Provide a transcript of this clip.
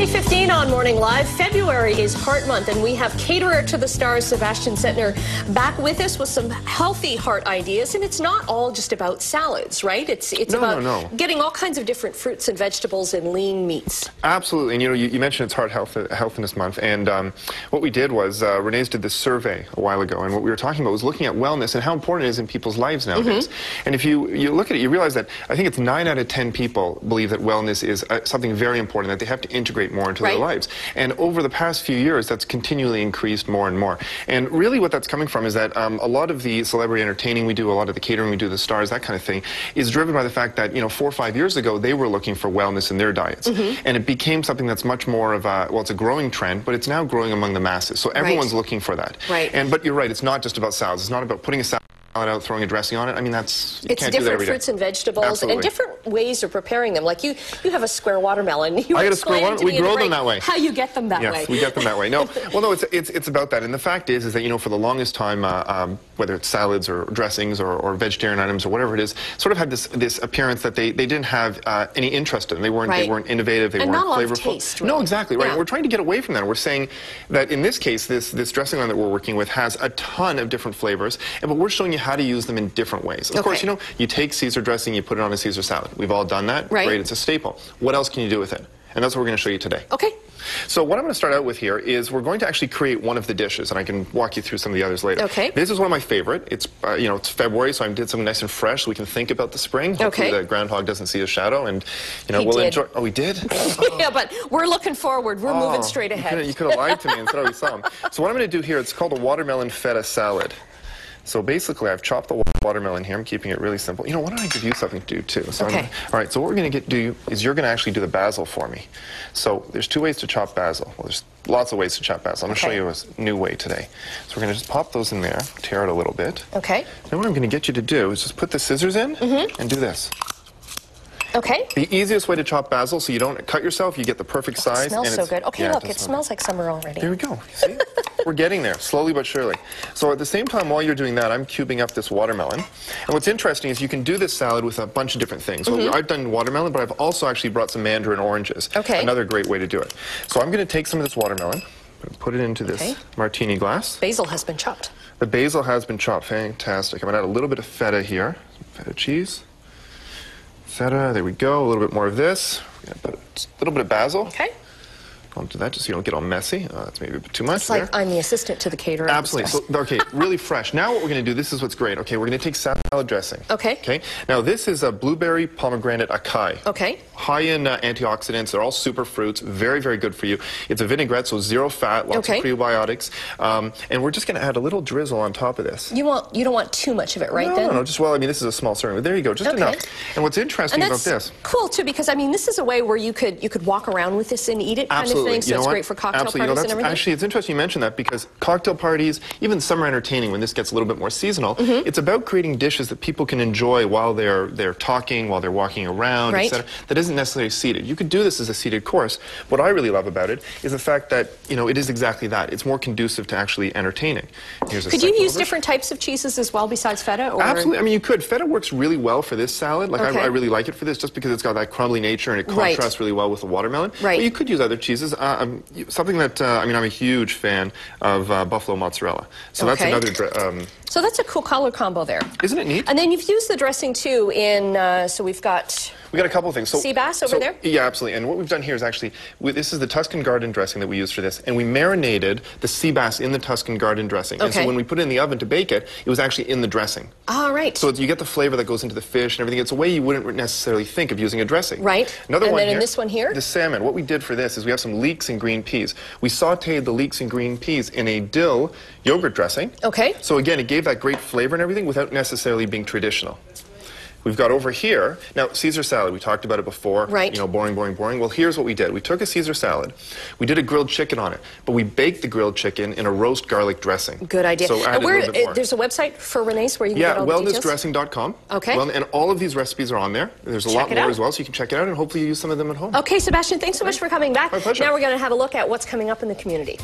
8:15 on Morning Live. February is Heart Month, and we have Caterer to the Stars, Sebastien Centner, back with us with some healthy heart ideas. And it's not all just about salads, right? It's about getting all kinds of different fruits and vegetables and lean meats. Absolutely. And you mentioned it's Heart Healthiness Month. And what we did was, Renee's did this survey a while ago. And what we were talking about was looking at wellness and how important it is in people's lives nowadays. And if you look at it, you realize that I think it's 9 out of 10 people believe that wellness is something very important, that they have to integrate more into their lives. And over the past few years, that's continually increased more and more. And really what that's coming from is that a lot of the celebrity entertaining we do, a lot of the catering we do, the stars, that kind of thing, is driven by the fact that, 4 or 5 years ago, they were looking for wellness in their diets. And it became something that's much more of a, well, it's a growing trend, but it's now growing among the masses. So everyone's looking for that. But you're right, it's not just about salads. It's not about putting a salad out, throwing a dressing on it. I mean, it's different fruits and vegetables and different ways of preparing them. Like you have a square watermelon. I get a square watermelon. We grow them that way. How you get them that way? Yes, we get them that way. No, well, no, it's about that. And the fact is that for the longest time, whether it's salads or dressings or vegetarian items or whatever it is, sort of had this appearance that they didn't have any interest in. They weren't innovative. They weren't not flavorful. A lot of taste, really. No, exactly right. We're trying to get away from that. We're saying that in this case, this dressing line that we're working with has a ton of different flavors, but we're showing you how to use them in different ways. Of course, you take Caesar dressing, you put it on a Caesar salad. We've all done that. Great, it's a staple. What else can you do with it? And that's what we're going to show you today. Okay. So what I'm going to start out with here is we're going to actually create one of the dishes, and I can walk you through some of the others later. Okay. This is one of my favorite. It's it's February, so I did something nice and fresh so we can think about the spring. Hopefully the groundhog doesn't see a shadow, and we'll enjoy. Oh, we did? Yeah, but we're looking forward. We're moving straight ahead. You could have lied to me and said we saw him. So what I'm going to do here, it's called a watermelon feta salad. So basically, I've chopped the watermelon here. I'm keeping it really simple. Why don't I give you something to do, too? So all right, so what we're going to do is you're going to actually do the basil for me. So there's 2 ways to chop basil. Well, there's lots of ways to chop basil. I'm going to show you a new way today. So we're going to just pop those in there, tear it a little bit. Okay. Then what I'm going to get you to do is just put the scissors in and do this. Okay. The easiest way to chop basil so you don't cut yourself, you get the perfect size. It smells so good. Okay, look, it smells like summer already. There we go. See? We're getting there, slowly but surely. So at the same time, while you're doing that, I'm cubing up this watermelon. And what's interesting is you can do this salad with a bunch of different things. So I've done watermelon, but I've also actually brought some mandarin oranges. Okay. Another great way to do it. So I'm going to take some of this watermelon, put it into this martini glass. Basil has been chopped. The basil has been chopped. Fantastic. I'm going to add a little bit of feta here. Feta cheese. Feta, there we go. A little bit more of this. We're going to put a little bit of basil. Okay. Onto that, just so you don't get all messy. That's maybe a bit too much. It's like I'm the assistant to the caterer. Absolutely. So, okay, really fresh. Now what we're going to do, this is what's great. Okay, we're going to take salad dressing. Okay. Now this is a blueberry pomegranate acai. Okay. High in antioxidants. They're all super fruits. Very, very good for you. It's a vinaigrette, so 0 fat, lots of prebiotics. And we're just going to add a little drizzle on top of this. You don't want too much of it, right? No, just this is a small serving. But there you go, just enough. And what's interesting about this? Cool too, because this is a way where you could walk around with this and eat it, kind of thing. So it's great for cocktail parties and everything. Actually, it's interesting you mention that because cocktail parties, even summer entertaining, when this gets a little bit more seasonal, it's about creating dishes that people can enjoy while they're talking, while they're walking around, etc. That isn't necessarily seated. You could do this as a seated course. What I really love about it is the fact that it is exactly that. It's more conducive to actually entertaining. Could you use different types of cheeses as well besides feta? Or? Absolutely. You could. Feta works really well for this salad. I really like it for this just because it's got that crumbly nature and it contrasts really well with the watermelon. But you could use other cheeses. Something that I'm a huge fan of buffalo mozzarella. So that's another. So that's a cool color combo there. Isn't it neat? And then you've used the dressing too in. So we've got. We got a couple of things. Sea bass over there? Yeah, absolutely. And what we've done here is actually, this is the Tuscan Garden dressing that we use for this, and we marinated the sea bass in the Tuscan Garden dressing. And so when we put it in the oven to bake it, it was actually in the dressing. All right. So you get the flavor that goes into the fish and everything. It's a way you wouldn't necessarily think of using a dressing. Right. Another one then here, in this one here? The salmon. What we did for this is we have some leeks and green peas. We sauteed the leeks and green peas in a dill yogurt dressing. Okay. So again, it gave that great flavor and everything without necessarily being traditional. We've got over here, now Caesar salad, we talked about it before. Right. Boring, boring, boring. Well, here's what we did. We took a Caesar salad, we did a grilled chicken on it, but we baked the grilled chicken in a roast garlic dressing. Good idea. So added a little bit more. There's a website for Renee's where you can get all the details? wellnessdressing.com. Okay. And all of these recipes are on there. There's a lot more as well, so you can check it out, and hopefully you use some of them at home. Okay, Sebastien, thanks so much for coming back. My pleasure. Now we're going to have a look at what's coming up in the community.